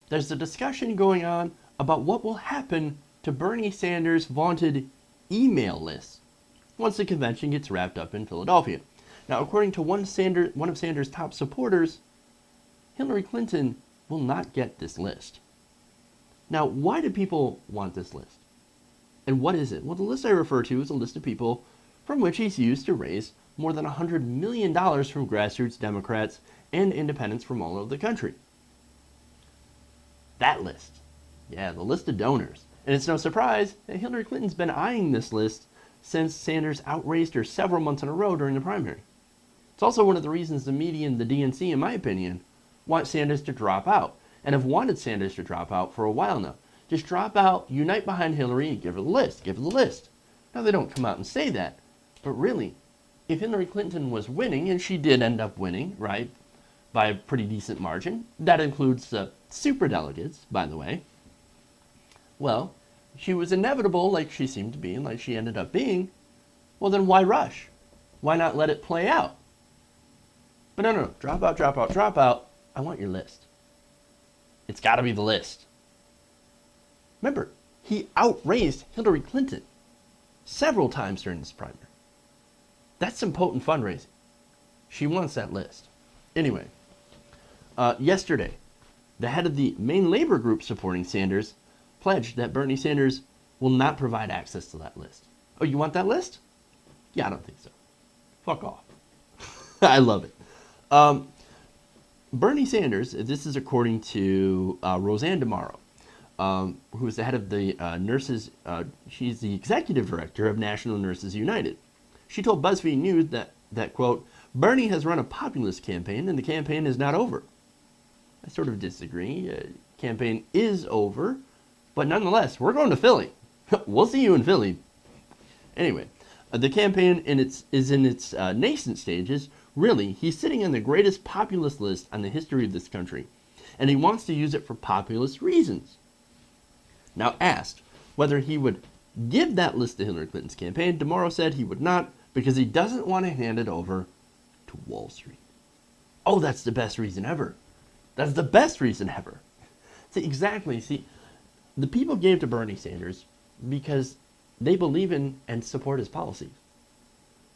there's a discussion going on about what will happen to Bernie Sanders' vaunted email list once the convention gets wrapped up in Philadelphia. Now, according to one of Sanders' top supporters, Hillary Clinton will not get this list. Now, why do people want this list? And what is it? Well, the list I refer to is a list of people from which he's used to raise more than $100 million from grassroots Democrats and independents from all over the country. That list. Yeah, the list of donors. And it's no surprise that Hillary Clinton's been eyeing this list since Sanders outraised her several months in a row during the primary. It's also one of the reasons the media and the DNC, in my opinion, want Sanders to drop out, and have wanted Sanders to drop out for a while now. Just drop out, unite behind Hillary, and give her the list. Give her the list. Now, they don't come out and say that, but really, if Hillary Clinton was winning, and she did end up winning, right, by a pretty decent margin, that includes superdelegates, by the way, well, she was inevitable like she seemed to be and like she ended up being, well, then why rush? Why not let it play out? But no, drop out, drop out, drop out. I want your list. It's got to be the list. Remember, he outraised Hillary Clinton several times during this primary. That's some potent fundraising. She wants that list. Anyway, yesterday, the head of the main labor group supporting Sanders pledged that Bernie Sanders will not provide access to that list. Oh, you want that list? Yeah, I don't think so. Fuck off. I love it. Bernie Sanders, this is according to RoseAnn DeMoro, who is the head of the nurses, she's the executive director of National Nurses United. She told BuzzFeed News that, quote, Bernie has run a populist campaign and the campaign is not over. I sort of disagree. Campaign is over, but nonetheless, we're going to Philly. We'll see you in Philly. Anyway, the campaign is in its nascent stages. Really, he's sitting on the greatest populist list on the history of this country, and he wants to use it for populist reasons. Now, asked whether he would give that list to Hillary Clinton's campaign, DeMoro said he would not because he doesn't want to hand it over to Wall Street. Oh, that's the best reason ever. That's the best reason ever. See, the people gave to Bernie Sanders because they believe in and support his policies.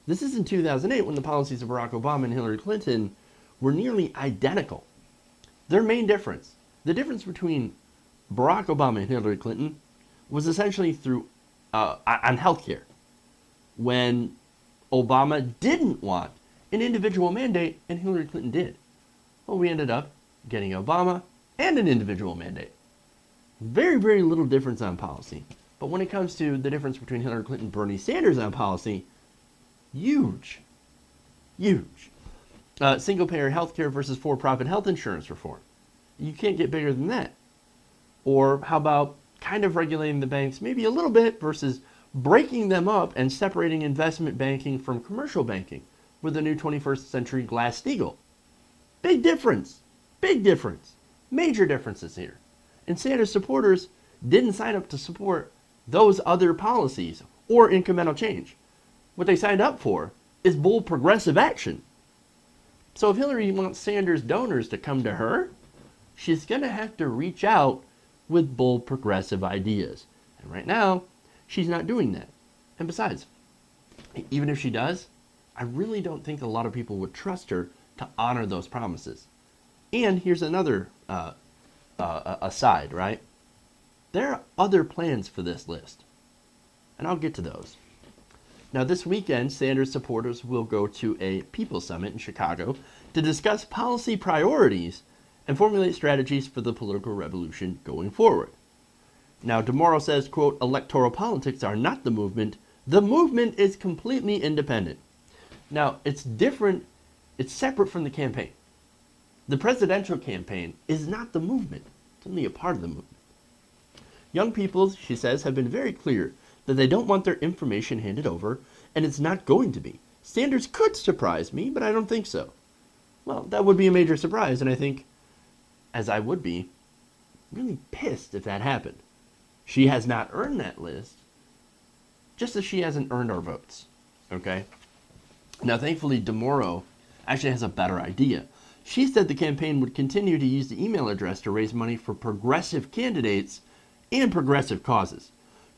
This is in 2008 when the policies of Barack Obama and Hillary Clinton were nearly identical. Their main difference, the difference between Barack Obama and Hillary Clinton, was essentially through on healthcare. When Obama didn't want an individual mandate and Hillary Clinton did. Well, we ended up getting Obama and an individual mandate. Very, very little difference on policy. But when it comes to the difference between Hillary Clinton and Bernie Sanders on policy, huge. Huge. Single-payer healthcare versus for-profit health insurance reform. You can't get bigger than that. Or how about kind of regulating the banks maybe a little bit versus breaking them up and separating investment banking from commercial banking with the new 21st century Glass-Steagall. Big difference. Big difference. Major differences here. And Sanders supporters didn't sign up to support those other policies or incremental change. What they signed up for is bold progressive action. So if Hillary wants Sanders donors to come to her, she's going to have to reach out with bold progressive ideas. And right now, she's not doing that. And besides, even if she does, I really don't think a lot of people would trust her to honor those promises. And here's another aside, right? There are other plans for this list, and I'll get to those. Now, this weekend, Sanders supporters will go to a People's Summit in Chicago to discuss policy priorities and formulate strategies for the political revolution going forward. Now, DeMoro says, quote, electoral politics are not the movement. The movement is completely independent. Now, it's different. It's separate from the campaign. The presidential campaign is not the movement. It's only a part of the movement. Young people, she says, have been very clear that they don't want their information handed over, and it's not going to be. Sanders could surprise me, but I don't think so. Well, that would be a major surprise, and I think, as I would be, really pissed if that happened. She has not earned that list, just as she hasn't earned our votes. Okay? Now, thankfully, DeMoro actually has a better idea. She said the campaign would continue to use the email address to raise money for progressive candidates and progressive causes.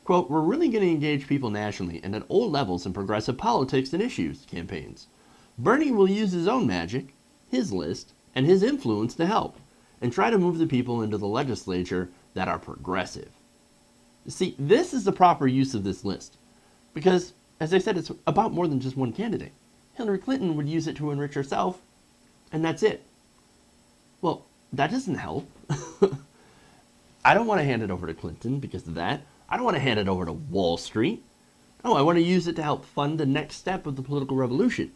Quote, "We're really going to engage people nationally and at all levels in progressive politics and issues campaigns. Bernie will use his own magic, his list, and his influence to help, and try to move the people into the legislature that are progressive." See, this is the proper use of this list. Because, as I said, it's about more than just one candidate. Hillary Clinton would use it to enrich herself, and that's it. Well, that doesn't help. I don't want to hand it over to Clinton because of that. I don't want to hand it over to Wall Street. No, I want to use it to help fund the next step of the political revolution.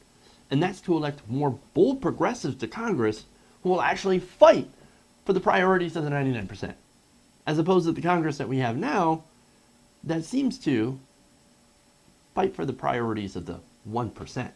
And that's to elect more bold progressives to Congress who will actually fight for the priorities of the 99%. As opposed to the Congress that we have now that seems to fight for the priorities of the 1%.